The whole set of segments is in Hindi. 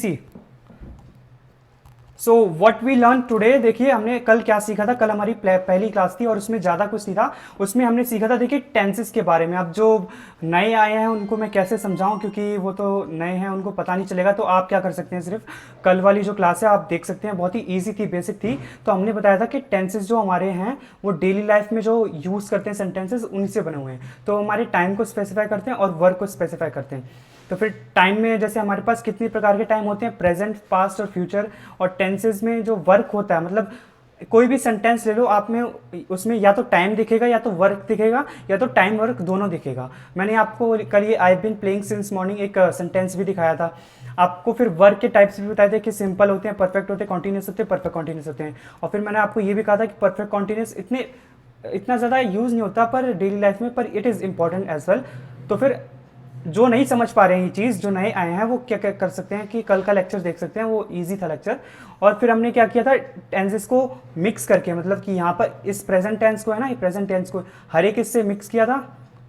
HCC। So what we learn today, देखिए हमने कल क्या सीखा था। कल हमारी पहली क्लास थी और उसमें ज़्यादा कुछ नहीं था। उसमें हमने सीखा था, देखिए, टेंसेस के बारे में। अब जो नए आए हैं उनको मैं कैसे समझाऊं, क्योंकि वो तो नए हैं, उनको पता नहीं चलेगा। तो आप क्या कर सकते हैं, सिर्फ कल वाली जो क्लास है आप देख सकते हैं, बहुत ही ईजी थी, बेसिक थी। तो हमने बताया था कि टेंसेस जो हमारे हैं वो डेली लाइफ में जो यूज़ करते हैं सेंटेंसेस, उन्हीं से बने हुए हैं। तो हमारे टाइम को स्पेसिफाई करते हैं और वर्क को स्पेसिफाई करते हैं। तो फिर टाइम में जैसे हमारे पास कितने प्रकार के टाइम होते हैं, प्रेजेंट, पास्ट और फ्यूचर। और टेंसेज में जो वर्क होता है, मतलब कोई भी सेंटेंस ले लो आप में, उसमें या तो टाइम दिखेगा या तो वर्क दिखेगा, या तो टाइम वर्क दोनों दिखेगा। मैंने आपको कल ये I been playing since morning एक सेंटेंस भी दिखाया था आपको। फिर वर्क के टाइप्स भी बताए थे कि सिंपल होते हैं, परफेक्ट होते हैं, कॉन्टिन्यूस होते हैं, परफेक्ट कॉन्टिन्यूस होते हैं। और फिर मैंने आपको ये भी कहा था कि परफेक्ट कॉन्टिन्यूस इतना ज़्यादा यूज़ नहीं होता पर डेली लाइफ में, पर it is important as well. तो फिर जो नहीं समझ पा रहे हैं ये चीज़, जो नए आए हैं, वो क्या क्या कर सकते हैं कि कल का लेक्चर देख सकते हैं, वो इजी था लेक्चर। और फिर हमने क्या किया था, टेंसेस को मिक्स करके, मतलब कि यहाँ पर इस प्रेजेंट टेंस को है ना, ये प्रेजेंट टेंस को हर एक इससे मिक्स किया था।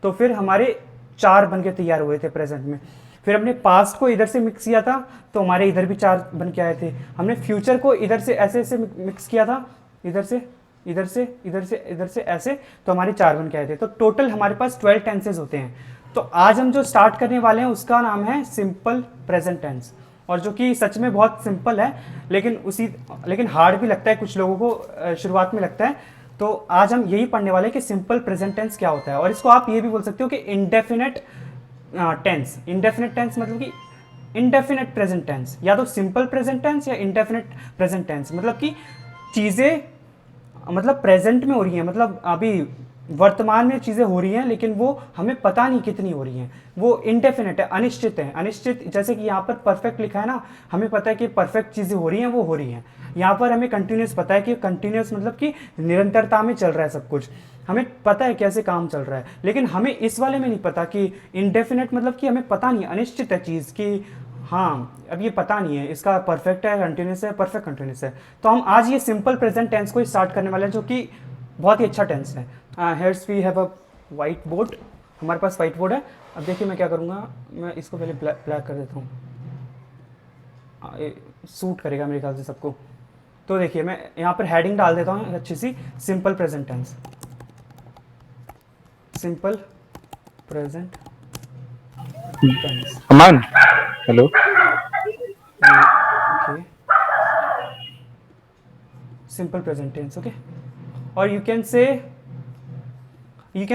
तो फिर हमारे 4 बन के तैयार हुए थे प्रेजेंट में। फिर हमने पास्ट को इधर से मिक्स किया था, तो हमारे इधर भी 4 बन के आए थे। हमने फ्यूचर को इधर से ऐसे ऐसे मिक्स किया था, इधर से इधर से इधर से इधर से ऐसे, तो हमारे 4 बन के आए थे। तो टोटल हमारे पास 12 टेंसेज होते हैं। तो आज हम जो स्टार्ट करने वाले हैं उसका नाम है सिंपल प्रेजेंट टेंस, और जो कि सच में बहुत सिंपल है, लेकिन हार्ड भी लगता है कुछ लोगों को, शुरुआत में लगता है। तो आज हम यही पढ़ने वाले हैं कि सिंपल प्रेजेंट टेंस क्या होता है। और इसको आप ये भी बोल सकते हो कि इंडेफिनेट टेंस। इंडेफिनेट टेंस मतलब कि इंडेफिनेट प्रेजेंट टेंस, या तो सिंपल प्रेजेंट टेंस या इंडेफिनेट प्रेजेंट टेंस। मतलब कि चीज़ें मतलब प्रेजेंट में हो रही हैं, मतलब अभी वर्तमान में चीज़ें हो रही हैं, लेकिन वो हमें पता नहीं कितनी हो रही हैं। वो इंडेफिनेट है, अनिश्चित है। अनिश्चित, जैसे कि यहाँ पर परफेक्ट लिखा है ना, हमें पता है कि परफेक्ट चीज़ें हो रही हैं, वो हो रही हैं। यहाँ पर हमें कंटिन्यूस पता है कि कंटिन्यूस मतलब कि निरंतरता में चल रहा है सब कुछ, हमें पता है कैसे काम चल रहा है। लेकिन हमें इस वाले में नहीं पता कि इंडेफिनेट मतलब कि हमें पता नहीं, अनिश्चित है चीज़ की। हाँ, अब ये पता नहीं है इसका परफेक्ट है, कंटिन्यूस है, परफेक्ट कंटिन्यूस है। तो हम आज ये सिंपल प्रेजेंट टेंस को स्टार्ट करने वाले हैं, जो कि बहुत ही अच्छा टेंस है। Here's we have a white board, हमारे पास वाइट बोर्ड है। अब देखिए मैं क्या करूँगा, मैं इसको पहले ब्लैक कर देता हूँ, सूट करेगा मेरे ख्याल से सबको। तो देखिए मैं यहाँ पर हेडिंग डाल देता हूँ अच्छी सी, simple present tense. Simple present tense. Aman, hello. Okay, simple present tense, okay. और you can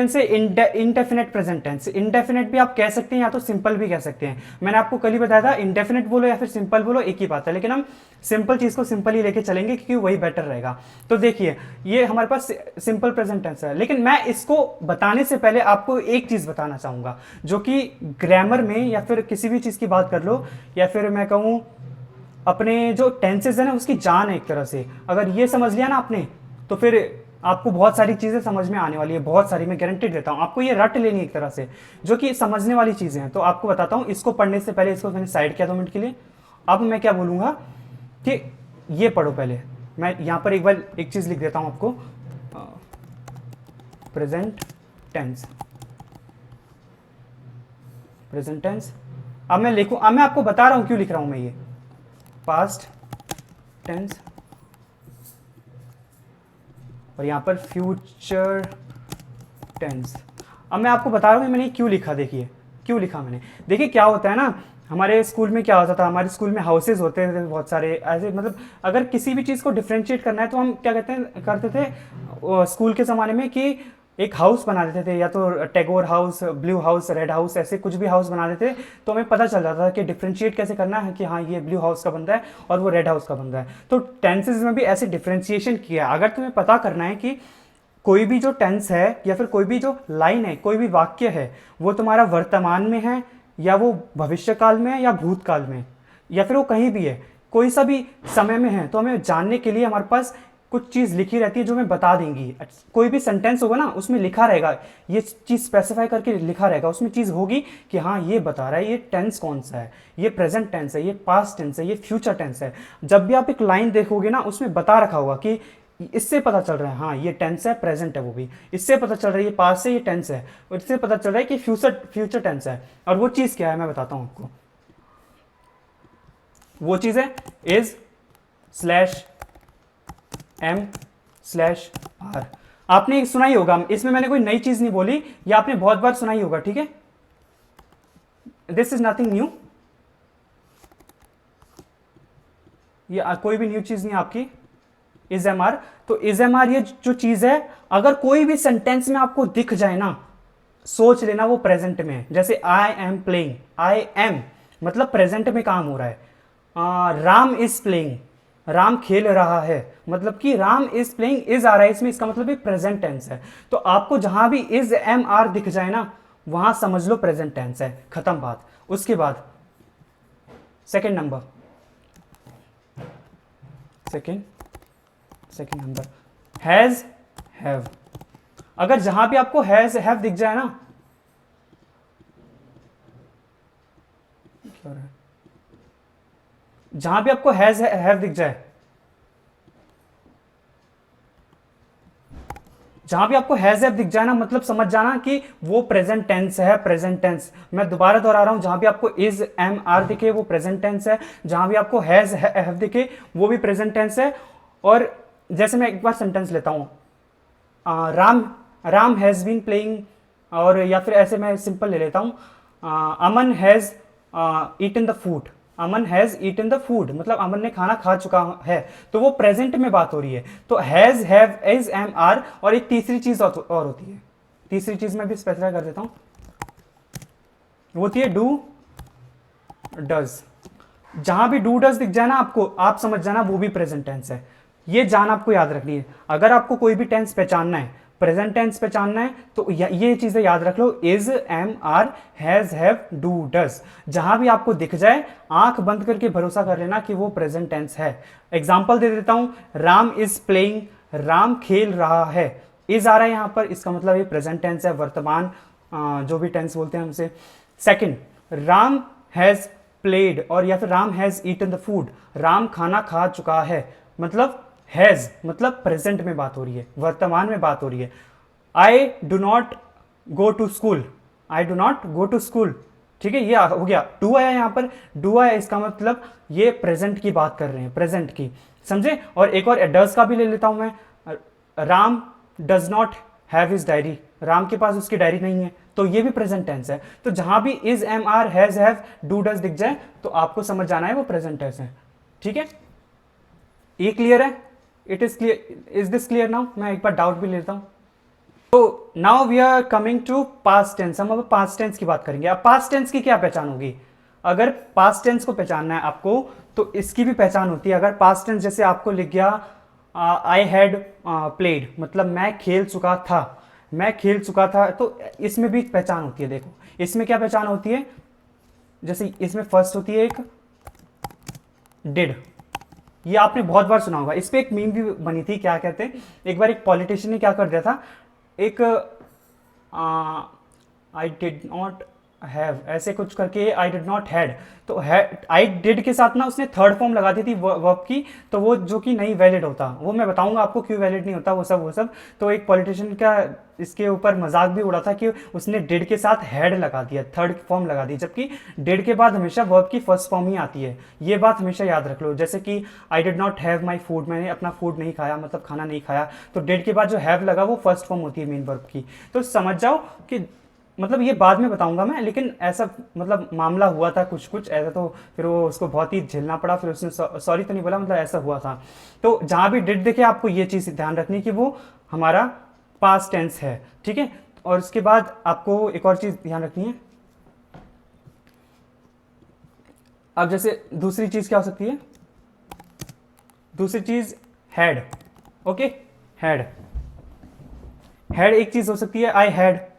say indefinite present tense. Indefinite भी आप कह सकते हैं या तो सिंपल भी कह सकते हैं। मैंने आपको कल ही बताया था, इंडेफिनेट बोलो या फिर सिंपल बोलो, एक ही बात है। लेकिन हम सिंपल चीज़ को सिंपल ही लेके चलेंगे, क्योंकि वही बेटर रहेगा। तो देखिए ये हमारे पास सिंपल प्रेजेंट टेंस है, लेकिन मैं इसको बताने से पहले आपको एक चीज़ बताना चाहूँगा, जो कि ग्रामर में या फिर किसी भी चीज़ की बात कर लो, या फिर मैं कहूँ अपने जो टेंसेज है ना उसकी जान है एक तरह से। अगर ये समझ लिया ना आपने, तो फिर आपको बहुत सारी चीज़ें समझ में आने वाली है, बहुत सारी, मैं गारंटी देता हूँ। आपको ये रट लेनी एक तरह से, जो कि समझने वाली चीज़ें हैं। तो आपको बताता हूँ, इसको पढ़ने से पहले इसको मैंने साइड किया 2 मिनट के लिए। अब मैं क्या बोलूँगा कि ये पढ़ो पहले। मैं यहाँ पर एक बार एक चीज़ लिख देता हूँ आपको, प्रेजेंट टेंस। प्रेजेंट टेंस अब मैं लिखूँ, अब मैं आपको बता रहा हूँ क्यों लिख रहा हूँ मैं ये। पास्ट टेंस, और यहाँ पर फ्यूचर टेंस। अब मैं आपको बता रहा हूँ मैंने क्यों लिखा। देखिए क्यों लिखा मैंने। देखिए क्या होता है ना, हमारे स्कूल में क्या होता था, हमारे स्कूल में हाउसेज होते थे बहुत सारे ऐसे। मतलब अगर किसी भी चीज़ को डिफ्रेंशिएट करना है तो हम क्या करते थे स्कूल के ज़माने में, कि एक हाउस बना देते थे, या तो Tagore house, blue house, red house, ऐसे कुछ भी हाउस बना देते। तो हमें पता चल जाता था कि डिफ्रेंशिएट कैसे करना है, कि हाँ ये ब्लू हाउस का बंदा है और वो रेड हाउस का बंदा है। तो टेंसेज में भी ऐसे डिफ्रेंशिएशन किया। अगर तुम्हें पता करना है कि कोई भी जो टेंस है या फिर कोई भी जो लाइन है, कोई भी वाक्य है, वो तुम्हारा वर्तमान में है या वो भविष्य काल में है या भूतकाल में, या फिर वो कहीं भी है, कोई सा भी समय में है, तो हमें जानने के लिए हमारे पास कुछ चीज़ लिखी रहती है जो हमें बता देंगी। कोई भी सेंटेंस होगा ना उसमें लिखा रहेगा, ये चीज़ स्पेसिफाई करके लिखा रहेगा, उसमें चीज़ होगी कि हाँ ये बता रहा है ये टेंस कौन सा है, ये प्रेजेंट टेंस है, ये पास्ट टेंस है, ये फ्यूचर टेंस है। जब भी आप एक लाइन देखोगे ना उसमें बता रखा होगा कि इससे पता चल रहा है हाँ ये टेंस है, प्रेजेंट है वो भी, इससे पता चल रहा है ये पास्ट से ये टेंस है, और इससे पता चल रहा है कि फ्यूचर टेंस है। और वो चीज़ क्या है मैं बताता हूँ आपको। वो चीज़ है is slash am slash are. आपने सुना ही होगा, इसमें मैंने कोई नई चीज़ नहीं बोली, ये आपने बहुत बार सुना ही होगा, ठीक है। दिस इज नथिंग न्यू, ये कोई भी न्यू चीज़ नहीं आपकी। इज एम आर, तो इज एम आर ये जो चीज़ है, अगर कोई भी सेंटेंस में आपको दिख जाए ना, सोच लेना वो प्रेजेंट में है। जैसे I am playing, I am मतलब प्रेजेंट में काम हो रहा है। राम इज प्लेइंग, राम खेल रहा है, मतलब कि राम इज प्लेइंग, इज आ रहा है इसमें, इसका मतलब भी प्रेजेंट टेंस है। तो आपको जहां भी इज एम आर दिख जाए ना, वहां समझ लो प्रेजेंट टेंस है, खत्म बात। उसके बाद second number, second number has have. अगर जहां भी आपको हैज हैव दिख जाए ना, क्या हो रहा है, जहां भी आपको हैज हैव दिख जाए, जहां भी आपको हैज हैव दिख जाए ना, मतलब समझ जाना कि वो प्रेजेंट टेंस है, प्रेजेंट टेंस। मैं दोबारा दोहरा रहा हूं, जहां भी आपको इज एम आर दिखे वो प्रेजेंट टेंस है, जहां भी आपको हैज हैव दिखे वो भी प्रेजेंट टेंस है। और जैसे मैं एक बार सेंटेंस लेता हूं, राम हैज बीन प्लेइंग, और या फिर ऐसे मैं सिंपल ले लेता हूं, Aman has eaten the food, Aman has eaten the food मतलब अमन ने खाना खा चुका है, तो वो प्रेजेंट में बात हो रही है। तो has have is am are, और एक तीसरी चीज और होती है, तीसरी चीज मैं भी स्पेसिफाई कर देता हूं, वो होती है डू डज। जहां भी डू डज दिख जाए ना आपको, आप समझ जाना वो भी प्रेजेंट टेंस है। ये जान आपको याद रखनी है। अगर आपको कोई भी टेंस पहचानना है, प्रेजेंट टेंस पहचानना है, तो ये चीजें याद रख लो, is am are has have do does. जहां भी आपको दिख जाए, आंख बंद करके भरोसा कर लेना कि वो प्रेजेंट टेंस है। एग्जाम्पल दे देता हूं, राम इज प्लेइंग, राम खेल रहा है, इज आ रहा है यहां पर, इसका मतलब ये प्रेजेंट टेंस है, वर्तमान जो भी टेंस बोलते हैं हमसे। सेकंड, राम हैज प्लेड, और या फिर Ram has eaten the food, Ram खाना खा चुका है, मतलब हैज मतलब प्रेजेंट में बात हो रही है, वर्तमान में बात हो रही है। I do not go to school, I do not go to school, ठीक है, ये हो गया। डू आया यहां पर, डू आया, इसका मतलब ये प्रेजेंट की बात कर रहे हैं, प्रेजेंट की, समझे। और एक और डज का भी ले लेता हूं मैं, Ram does not have his diary, Ram के पास उसकी डायरी नहीं है, तो ये भी प्रेजेंट टेंस है। तो जहां भी is am are has have do does दिख जाए, तो आपको समझ जाना है वो प्रेजेंट टेंस है, ठीक है। ये क्लियर है? It is clear, is this clear now? मैं एक बार डाउट भी लेता हूं। तो now we are coming to past tense. हम अब पास्ट टेंस की बात करेंगे। अब पास्ट टेंस की क्या पहचान होगी? अगर पास्ट टेंस को पहचानना है आपको, तो इसकी भी पहचान होती है। अगर पास्ट टेंस जैसे आपको लिख गया आई हैड प्लेड, मतलब मैं खेल चुका था, मैं खेल चुका था, तो इसमें भी पहचान होती है। देखो इसमें क्या पहचान होती है, जैसे इसमें फर्स्ट होती है एक डिड, ये आपने बहुत बार सुना होगा। इस पे एक मीम भी बनी थी, क्या कहते हैं, एक बार एक पॉलिटिशियन ने क्या कर दिया था, एक आई डिड नॉट हैव ऐसे कुछ करके आई डिड नॉट हैड, तो आई डिड के साथ ना उसने थर्ड फॉर्म लगा दी थी वर्ब की, तो वो जो कि नहीं वैलिड होता, वो मैं बताऊंगा आपको क्यों वैलिड नहीं होता, वो सब। तो एक पॉलिटिशियन का इसके ऊपर मजाक भी उड़ा था कि उसने डिड के साथ हैड लगा दिया, थर्ड फॉर्म लगा दी, जबकि डिड के बाद हमेशा वर्ब की फर्स्ट फॉर्म ही आती है। ये बात हमेशा याद रख लो। जैसे कि I did not have my food, मैंने अपना फूड नहीं खाया, मतलब खाना नहीं खाया, तो डिड के बाद जो हैव लगा वो फर्स्ट फॉर्म होती है मेन वर्ब की। तो समझ जाओ कि मतलब ये बाद में बताऊंगा मैं, लेकिन ऐसा मतलब मामला हुआ था कुछ ऐसा, तो फिर वो उसको बहुत ही झेलना पड़ा, फिर उसने सॉरी तो नहीं बोला, मतलब ऐसा हुआ था। तो जहां भी डिड देखे आपको ये चीज़ ध्यान रखनी कि वो हमारा पास्ट टेंस है, ठीक है। और उसके बाद आपको एक और चीज़ ध्यान रखनी है। अब जैसे दूसरी चीज़ क्या हो सकती है, दूसरी चीज़ हैड, ओके, हैड एक चीज़ हो सकती है।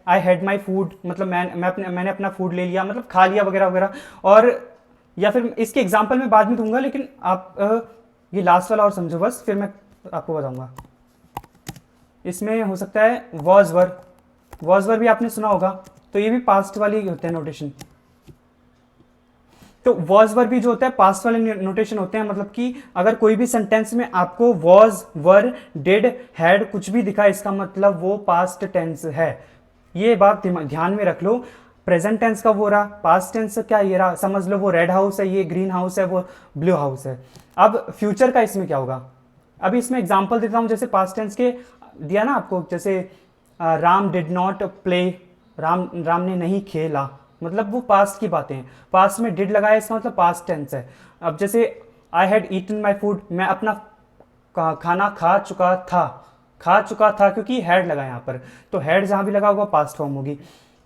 आई हैड माई फूड, मतलब मैंने अपना फूड ले लिया, मतलब खा लिया वगैरह वगैरह। और या फिर इसके एग्जाम्पल मैं बाद में दूंगा, लेकिन आप ये लास्ट वाला और समझो बस, फिर मैं आपको बताऊंगा। इसमें हो सकता है वॉज वर भी आपने सुना होगा, तो ये भी पास्ट वाली होते हैं नोटेशन। तो वॉज वर भी जो होता है पास्ट वाले नोटेशन होते हैं, मतलब कि अगर कोई भी सेंटेंस में आपको वॉज वर डिड हैड कुछ भी दिखा, इसका मतलब वो पास्ट टेंस है। ये बात ध्यान में रख लो। प्रेजेंट टेंस का वो रहा, पास्ट टेंस क्या ये रहा, समझ लो वो रेड हाउस है, ये ग्रीन हाउस है, वो ब्लू हाउस है। अब फ्यूचर का इसमें क्या होगा, अभी इसमें एग्जांपल देता हूँ। जैसे पास्ट टेंस के दिया ना आपको, जैसे Ram did not play, Ram ने नहीं खेला, मतलब वो पास्ट की बातें हैं, पास्ट में डिड लगाया, इसका मतलब पास्ट टेंस है। अब जैसे I had eaten my food, मैं अपना खाना खा चुका था क्योंकि हैड लगा यहाँ पर, तो हैड जहाँ भी लगा होगा पास्ट फॉर्म होगी।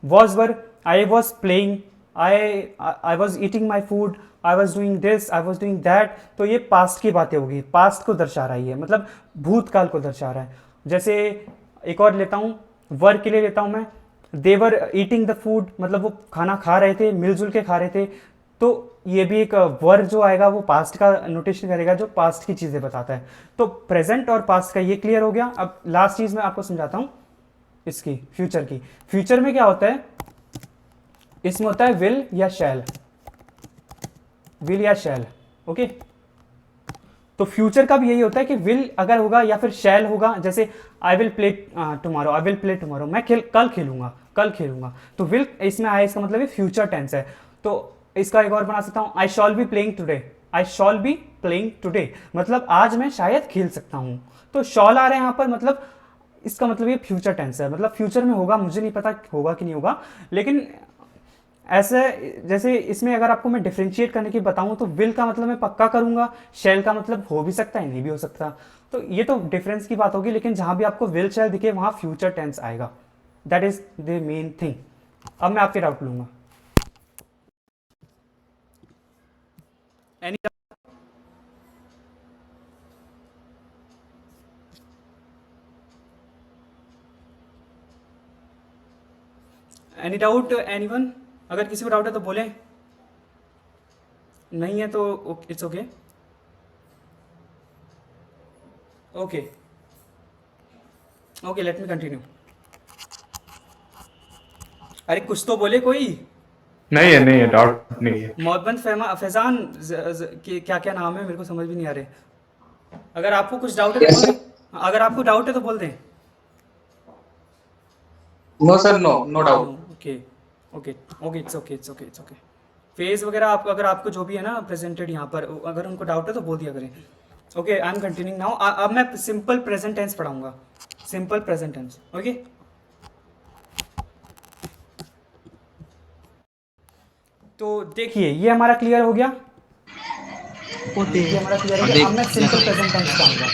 Was were, I was playing, I was eating my food, I was doing this, I was doing that, तो ये पास्ट की बातें होगी, पास्ट को दर्शा रही है, मतलब भूतकाल को दर्शा रहा है। जैसे एक और लेता हूँ, वर के लिए लेता हूँ मैं, देवर ईटिंग द फूड, मतलब वो खाना खा रहे थे, मिलजुल के खा रहे थे, तो ये भी एक वर जो आएगा वो पास्ट का नोटेशन करेगा, जो पास्ट की चीज़ें बताता है। तो प्रेजेंट और पास्ट का ये क्लियर हो गया। अब लास्ट चीज़ मैं आपको समझाता हूँ इसकी, फ्यूचर की। फ्यूचर में क्या होता है, इसमें होता है विल या शैल, विल या शैल, ओके। तो फ्यूचर का भी यही होता है कि विल अगर होगा या फिर शैल होगा। जैसे I will play tomorrow, I will play tomorrow, मैं कल खेलूंगा, तो विल इसमें आया, इसका मतलब फ्यूचर टेंस है। तो इसका एक और बना सकता हूँ, I shall be playing today, I shall be playing today, मतलब आज मैं शायद खेल सकता हूँ। तो शॉल आ रहे हैं यहाँ पर, मतलब इसका मतलब ये फ्यूचर टेंस है, मतलब फ्यूचर में होगा, मुझे नहीं पता होगा कि नहीं होगा, लेकिन ऐसे जैसे इसमें अगर आपको मैं डिफ्रेंशिएट करने की बताऊं तो विल का मतलब मैं पक्का करूंगा, शेल का मतलब हो भी सकता है, नहीं भी हो सकता। तो ये तो डिफरेंस की बात होगी, लेकिन जहां भी आपको विल शेल दिखे वहां फ्यूचर टेंस आएगा, that is the main thing. अब मैं आपके डाउट लूंगा। एनी एनी डाउट एनीवन, अगर किसी को डाउट है तो बोले, नहीं है तो it's okay. Okay okay, let me continue. अरे कुछ तो बोले कोई। नहीं है, डाउट नहीं है। मोहम्मद फैजान के क्या क्या नाम है, मेरे को समझ भी नहीं आ रहे। अगर आपको कुछ डाउट है तो यस बोल सर। दें, अगर आपको डाउट है तो बोल दें। No sir, no no no, doubt. Okay okay okay, it's okay it's okay it's okay. Phase वगैरह आप अगर आपको जो भी है ना प्रेजेंटेड यहाँ पर, अगर उनको डाउट है तो बोल दिया करें। Okay, I am continuing now. अब मैं सिंपल प्रेजेंट टेंस पढ़ाऊंगा, सिंपल प्रेजेंट टेंस, ओके। तो देखिए ये हमारा क्लियर हो गया, ये हमारा क्लियर हो हाँ, गया। देख अब मैं yes simple sir. Present tense पढ़ाऊंगा,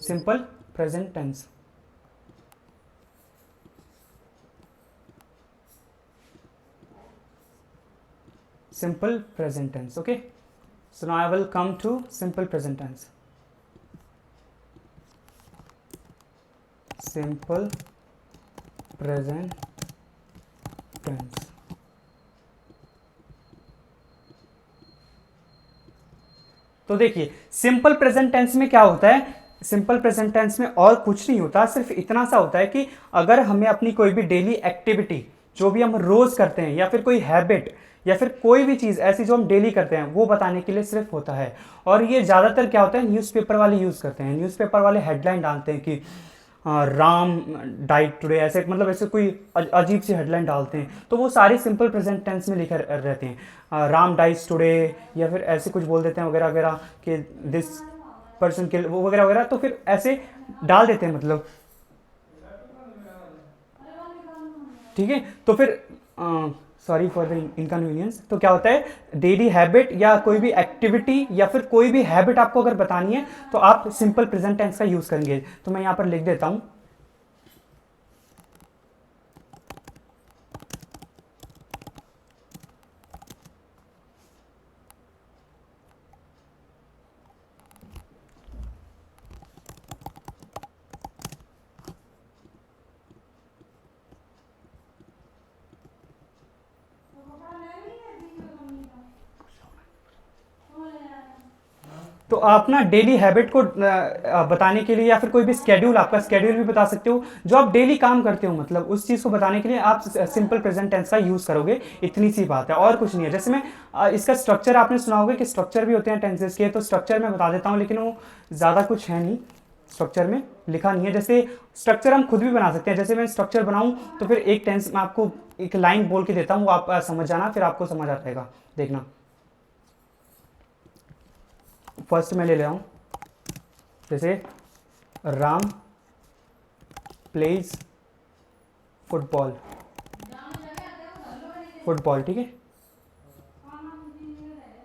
simple present tense. Simple present tense, okay. So now I will come to simple present tense. Simple present tense. तो देखिए सिंपल प्रेजेंट टेंस में क्या होता है, सिंपल प्रेजेंट टेंस में और कुछ नहीं होता, सिर्फ इतना सा होता है कि अगर हमें अपनी कोई भी डेली एक्टिविटी जो भी हम रोज करते हैं, या फिर कोई हैबिट, या फिर कोई भी चीज़ ऐसी जो हम डेली करते हैं वो बताने के लिए सिर्फ होता है। और ये ज़्यादातर क्या होता है, न्यूज़पेपर वाले यूज़ करते हैं, न्यूज़पेपर वाले हेडलाइन डालते हैं कि राम डाइट टुडे, ऐसे मतलब ऐसे कोई अजीब सी हेडलाइन डालते हैं, तो वो सारे सिंपल प्रेजेंट टेंस में लिखे रहते हैं, राम डाइज टुडे, या फिर ऐसे कुछ बोल देते हैं वगैरह वगैरह कि दिस पर्सन किल, वो वगैरह वगैरह, तो फिर ऐसे डाल देते हैं, मतलब ठीक है। तो फिर सॉरी फॉर द इनकन्वीनियंस। तो क्या होता है, डेली हैबिट या कोई भी एक्टिविटी या फिर कोई भी हैबिट आपको अगर बतानी है तो आप सिंपल प्रेजेंट टेंस का यूज करेंगे। तो मैं यहां पर लिख देता हूं, तो आप ना डेली हैबिट को बताने के लिए, या फिर कोई भी स्केड्यूल, आपका स्केड्यूल भी बता सकते हो, जो आप डेली काम करते हो, मतलब उस चीज़ को बताने के लिए आप सिंपल प्रेजेंट टेंस का यूज़ करोगे। इतनी सी बात है और कुछ नहीं है। जैसे मैं इसका स्ट्रक्चर आपने सुना होगा कि स्ट्रक्चर भी होते हैं टेंसेस के, तो स्ट्रक्चर मैं बता देता हूँ, लेकिन वो ज़्यादा कुछ है नहीं। स्ट्रक्चर में लिखा नहीं है। जैसे स्ट्रक्चर हम खुद भी बना सकते हैं, जैसे मैं स्ट्रक्चर बनाऊं तो फिर एक टेंस में आपको एक लाइन बोल के देता हूं, वो आप समझ जाना, फिर आपको समझ आ जाएगा। देखना, फर्स्ट मैं ले रहा हूं, जैसे राम प्लेज फुटबॉल, फुटबॉल, ठीक है,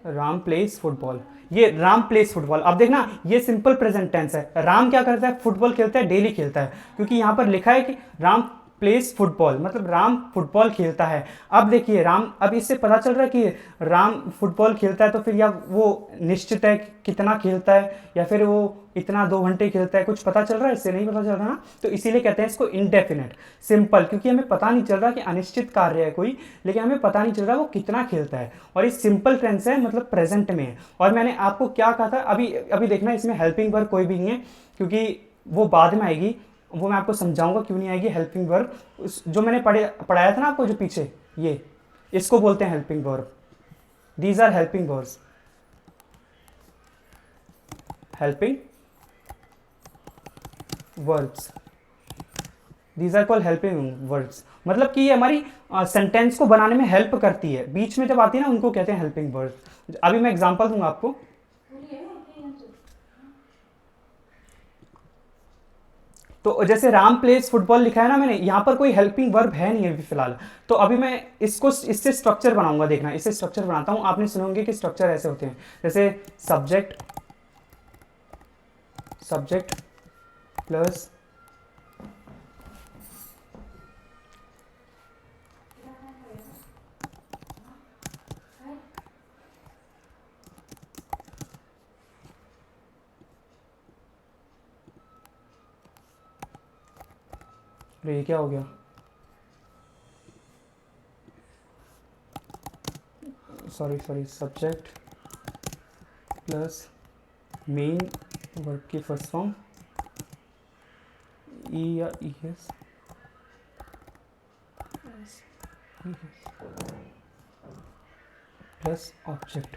राम प्लेस फुटबॉल, ये राम प्लेस फुटबॉल। अब देखना, ये सिंपल प्रेजेंट टेंस है। राम क्या करता है? फुटबॉल खेलता है, डेली खेलता है, क्योंकि यहाँ पर लिखा है कि राम प्लेस फुटबॉल, मतलब राम फुटबॉल खेलता है। अब देखिए राम, अब इससे पता चल रहा है कि राम फुटबॉल खेलता है, तो फिर या वो निश्चित है कितना खेलता है, या फिर वो इतना 2 घंटे खेलता है, कुछ पता चल रहा है? इससे नहीं पता चल रहा ना, तो इसीलिए कहते हैं इसको इनडेफिनेट, सिंपल, क्योंकि हमें पता नहीं चल रहा कि अनिश्चित कार्य है कोई, लेकिन हमें पता नहीं चल रहा वो कितना खेलता है, और ये सिंपल टेंस है, मतलब प्रेजेंट में है। और मैंने आपको क्या कहा था, अभी अभी देखना, इसमें हेल्पिंग वर्ब कोई भी नहीं है, क्योंकि वो बाद में आएगी, वो मैं आपको समझाऊंगा क्यों नहीं आएगी हेल्पिंग वर्ब। जो मैंने पढ़ाया था ना आपको, जो पीछे, ये इसको बोलते हैं helping verb. These are helping verbs, helping verbs, these are called helping verbs, मतलब कि ये हमारी सेंटेंस को बनाने में हेल्प करती है, बीच में जब आती है ना, उनको कहते हैं हेल्पिंग वर्ब्स। अभी मैं एग्जांपल दूंगा आपको। तो जैसे राम प्लेस फुटबॉल लिखा है ना मैंने, यहाँ पर कोई हेल्पिंग वर्ब है नहीं अभी फिलहाल, तो अभी मैं इसको इससे स्ट्रक्चर बनाऊंगा। देखना, इससे स्ट्रक्चर बनाता हूँ, आपने सुने होंगे कि स्ट्रक्चर ऐसे होते हैं, जैसे सब्जेक्ट, सब्जेक्ट प्लस ये क्या हो गया, sorry, subject plus main verb की फर्स्ट फॉर्म, ई या ई एस, प्लस ऑब्जेक्ट।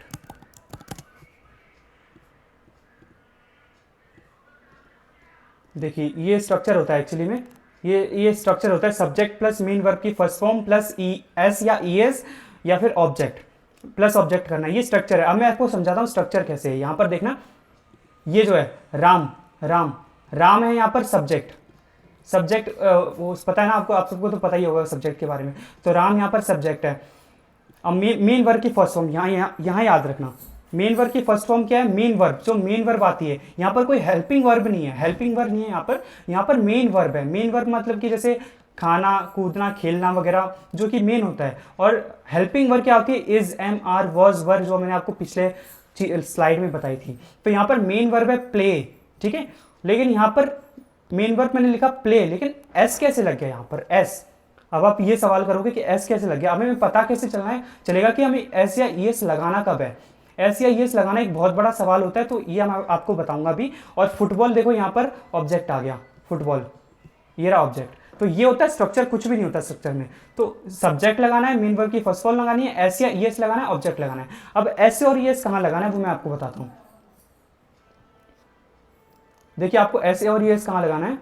देखिए ये स्ट्रक्चर होता है एक्चुअली में, ये स्ट्रक्चर होता है, सब्जेक्ट प्लस मेन वर्ब की first form plus E S या ई एस या फिर ऑब्जेक्ट, प्लस ऑब्जेक्ट करना, ये स्ट्रक्चर है। अब मैं आपको समझाता हूँ स्ट्रक्चर कैसे है। यहाँ पर देखना, ये जो है राम, राम, राम है यहाँ पर सब्जेक्ट, सब्जेक्ट वो पता है ना आपको, आप सबको तो पता ही होगा सब्जेक्ट के बारे में, तो राम यहाँ पर सब्जेक्ट है। अब मेन वर्ब की फर्स्ट फॉर्म यहाँ याद रखना, मेन वर्ब की फर्स्ट फॉर्म क्या है? मेन वर्ब, जो मेन वर्ब आती है, यहाँ पर कोई हेल्पिंग वर्ब नहीं है, हेल्पिंग वर्ब नहीं है यहाँ पर मेन वर्ब है। मेन वर्ब मतलब कि जैसे खाना, कूदना, खेलना वगैरह, जो कि मेन होता है। और हेल्पिंग वर्ब क्या होती है? इज, एम, आर, वॉज, वर, जो मैंने आपको पिछले स्लाइड में बताई थी। तो यहाँ पर मेन वर्ब है प्ले, ठीक है, लेकिन यहाँ पर मेन वर्ब मैंने लिखा प्ले, लेकिन एस कैसे लग गया यहाँ पर? एस। अब आप ये सवाल करोगे कि एस कैसे लग गया, हमें पता कैसे चलेगा कि हमें एस या ई एस लगाना कब है। एस या ई एस लगाना एक बहुत बड़ा सवाल होता है, तो ये मैं आपको बताऊंगा भी। और फुटबॉल देखो, यहाँ पर ऑब्जेक्ट आ गया, फुटबॉल, ये रहा ऑब्जेक्ट। तो ये होता है स्ट्रक्चर, कुछ भी नहीं होता स्ट्रक्चर में। तो सब्जेक्ट लगाना है, मेन वर्ब की फर्स्ट फॉर्म लगानी है, एस या ई एस लगाना है, ऑब्जेक्ट लगाना है। अब एस और ई एस कहाँ लगाना है वो मैं आपको बताता हूँ। देखिए आपको एस और ई एस कहाँ लगाना है,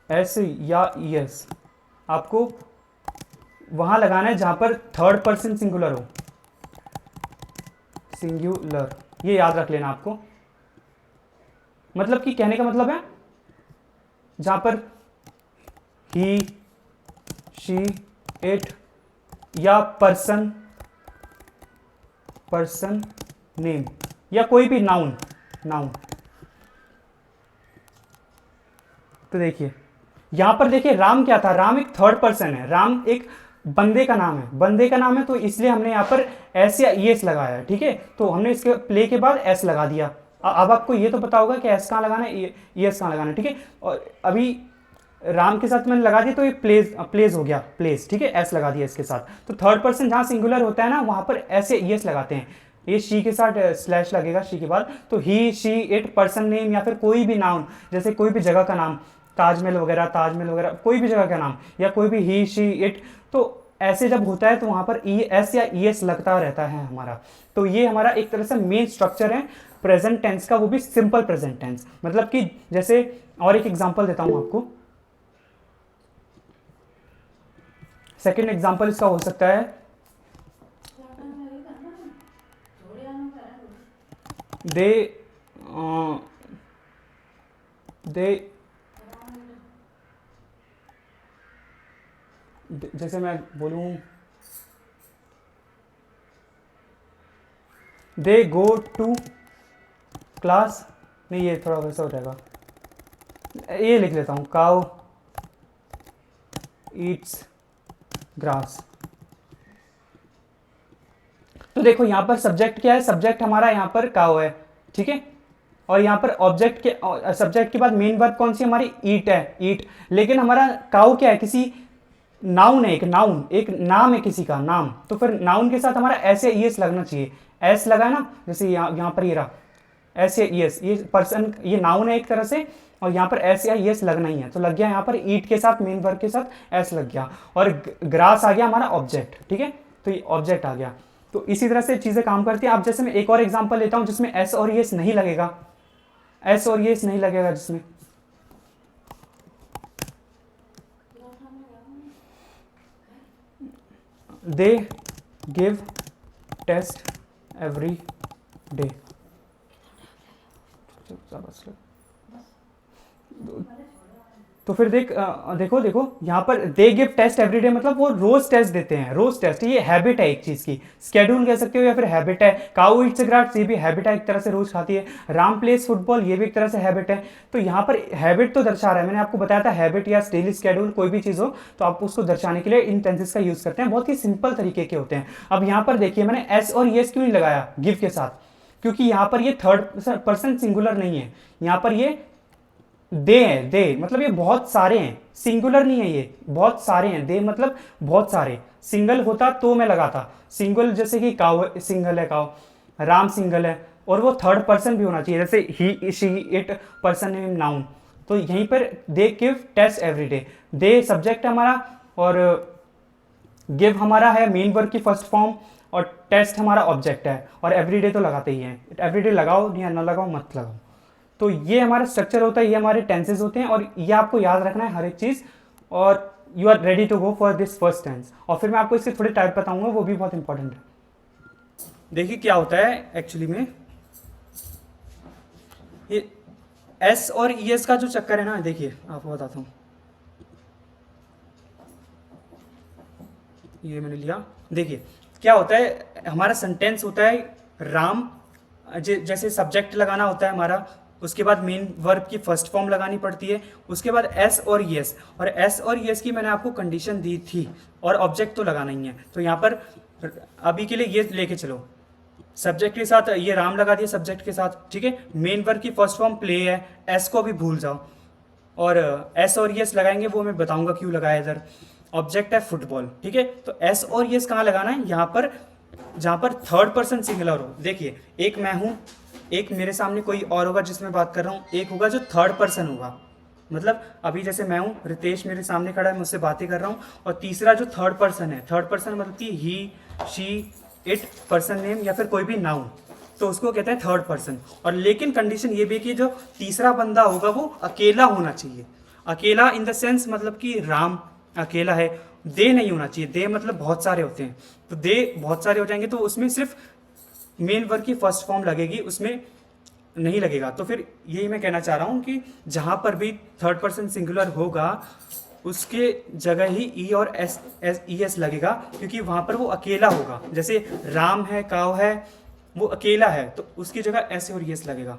एस या ई एस आपको वहां लगाना है जहां पर थर्ड पर्सन सिंगुलर हो, सिंगुलर, ये याद रख लेना आपको। मतलब कि कहने का मतलब है जहां पर ही, शी, इट या पर्सन, पर्सन नेम या कोई भी नाउन, नाउन। तो देखिए यहां पर देखिए राम क्या था, राम एक थर्ड पर्सन है, राम एक बंदे का नाम है, बंदे का नाम है, तो इसलिए हमने यहाँ पर एस या ई एस लगाया है, ठीक है। तो हमने इसके प्ले के बाद एस लगा दिया। अब आपको ये तो पता होगा कि एस कहाँ लगाना है, ई एस कहाँ लगाना है, ठीक है। और अभी राम के साथ मैंने लगा दिया, तो ये प्लेज हो गया, प्लेस, ठीक है, एस लगा दिया इसके साथ। तो थर्ड पर्सन जहाँ सिंगुलर होता है ना, वहाँ पर एस या ई एस लगाते हैं। ये शी के साथ स्लैश लगेगा, शी के बाद, तो ही, शी, इट, पर्सन नेम या फिर कोई भी नाउन, जैसे कोई भी जगह का नाम, ताजमहल वगैरह, कोई भी जगह का नाम, या कोई भी ही, शी, इट, तो ऐसे जब होता है तो वहां पर ई एस या ई एस लगता रहता है हमारा। तो ये हमारा एक तरह से मेन स्ट्रक्चर है प्रेजेंट टेंस का, वो भी सिंपल प्रेजेंट टेंस। मतलब कि जैसे और एक एग्जांपल देता हूं आपको। सेकंड एग्जांपल इसका हो सकता है दे जैसे मैं बोलूं दे गो टू क्लास, नहीं ये थोड़ा वैसा हो जाएगा, ये लिख लेता हूं काउ ईट्स ग्रास। तो देखो यहां पर सब्जेक्ट क्या है, सब्जेक्ट हमारा यहां पर काउ है, ठीक है। और यहाँ पर ऑब्जेक्ट के सब्जेक्ट के बाद मेन वर्ब कौन सी हमारी ईट है, ईट। लेकिन हमारा काउ क्या है, किसी नाउन है, एक नाउन, एक नाम है किसी का नाम। तो फिर नाउन के साथ हमारा एस या ई एस लगना चाहिए। एस लगा ना, जैसे यहाँ पर ये रहा एस या ई एस, ये पर्सन, ये नाउन है एक तरह से, और यहाँ पर एस या ई एस लगना ही है। तो लग गया यहाँ पर ईट के साथ मेन वर्ब के साथ एस लग गया, और ग्रास आ गया हमारा ऑब्जेक्ट, ठीक है। तो ये ऑब्जेक्ट आ गया। तो इसी तरह से चीजें काम करती हैं। अब जैसे मैं एक और एग्जांपल लेता हूं जिसमें एस और ई एस नहीं लगेगा, एस और ई एस नहीं लगेगा, जिसमें they give test every day. तो फिर देखो यहाँ पर दे गिव टेस्ट एवरीडे, मतलब वो रोज टेस्ट देते हैं, रोज टेस्ट। ये हैबिट है एक चीज की, स्केड्यूल कह सकते हो या फिर हैबिट है। काउ ईट्स ग्रास, ये भी हैबिट है, एक तरह से रोज खाती है। राम प्लेस फुटबॉल, ये भी एक तरह से हैबिट है। तो यहाँ पर हैबिट तो दर्शा रहा है, मैंने आपको बताया था हैबिट या डेली स्केड्यूल कोई भी चीज हो तो आप उसको दर्शाने के लिए इन टेंसेस का यूज करते हैं, बहुत ही सिंपल तरीके के होते हैं। अब यहाँ पर देखिए मैंने एस और येस क्यों नहीं लगाया गिव के साथ, क्योंकि यहाँ पर ये थर्ड पर्सन सिंगुलर नहीं है, यहाँ पर ये दे है, दे मतलब ये बहुत सारे हैं, सिंगुलर नहीं है, ये बहुत सारे हैं। दे मतलब बहुत सारे, सिंगल होता तो मैं लगाता सिंगल, जैसे कि काउ सिंगल है, काउ, राम सिंगल है, और वो थर्ड पर्सन भी होना चाहिए, जैसे ही she it person name noun. तो यहीं पर they give test every day, they subject हमारा और गिव हमारा है मेन वर्ब की फर्स्ट फॉर्म, और टेस्ट हमारा ऑब्जेक्ट है, और एवरीडे तो लगाते ही हैं। एवरीडे लगाओ या ना लगाओ मत लगाओ। तो ये हमारा स्ट्रक्चर होता है, ये हमारे टेंसेस होते हैं, और ये आपको याद रखना है हर एक चीज, और you are ready to go for this first tense. और फिर मैं आपको इसके थोड़े टाइप बताऊंगा, वो भी बहुत इंपॉर्टेंट है। देखिए क्या होता है एक्चुअली में, ये एस और ई एस का जो चक्कर है ना, देखिए आपको बताता हूँ। ये मैंने लिया, देखिए क्या होता है, हमारा सेंटेंस होता है राम, जैसे सब्जेक्ट लगाना होता है हमारा, उसके बाद मेन वर्ब की फर्स्ट फॉर्म लगानी पड़ती है, उसके बाद एस और यस, और एस और यस की मैंने आपको कंडीशन दी थी, और ऑब्जेक्ट तो लगाना ही है। तो यहाँ पर अभी के लिए ये लेके चलो, सब्जेक्ट के साथ ये राम लगा दिया सब्जेक्ट के साथ, ठीक है। मेन वर्ब की फर्स्ट फॉर्म प्ले है, एस को भी भूल जाओ, और एस और यस लगाएंगे, वो मैं बताऊंगा क्यों लगाया इधर। ऑब्जेक्ट है फुटबॉल, ठीक है। तो एस और यस कहाँ लगाना है, यहाँ पर जहाँ पर थर्ड पर्सन सिंगुलर हो। देखिए एक मैं हूँ, एक मेरे सामने कोई और होगा जिसमें बात कर रहा हूँ, एक होगा जो थर्ड पर्सन होगा, मतलब अभी जैसे मैं हूँ, रितेश मेरे सामने खड़ा है, मुझसे बातें कर रहा हूँ, और तीसरा जो थर्ड पर्सन है, थर्ड पर्सन मतलब कि ही शी इट पर्सन नेम या फिर कोई भी नाउन, तो उसको कहते हैं थर्ड पर्सन। और लेकिन कंडीशन ये भी कि जो तीसरा बंदा होगा वो अकेला होना चाहिए। अकेला इन द सेंस मतलब कि राम अकेला है, दे नहीं होना चाहिए। दे मतलब बहुत सारे होते हैं, तो दे बहुत सारे हो जाएंगे तो उसमें सिर्फ मेन वर्ब की फर्स्ट फॉर्म लगेगी, उसमें नहीं लगेगा। तो फिर यही मैं कहना चाह रहा हूँ कि जहाँ पर भी थर्ड पर्सन सिंगुलर होगा उसके जगह ही ई और एस ई एस लगेगा, क्योंकि वहाँ पर वो अकेला होगा। जैसे राम है, काव है, वो अकेला है, तो उसकी जगह एस और ई एस लगेगा।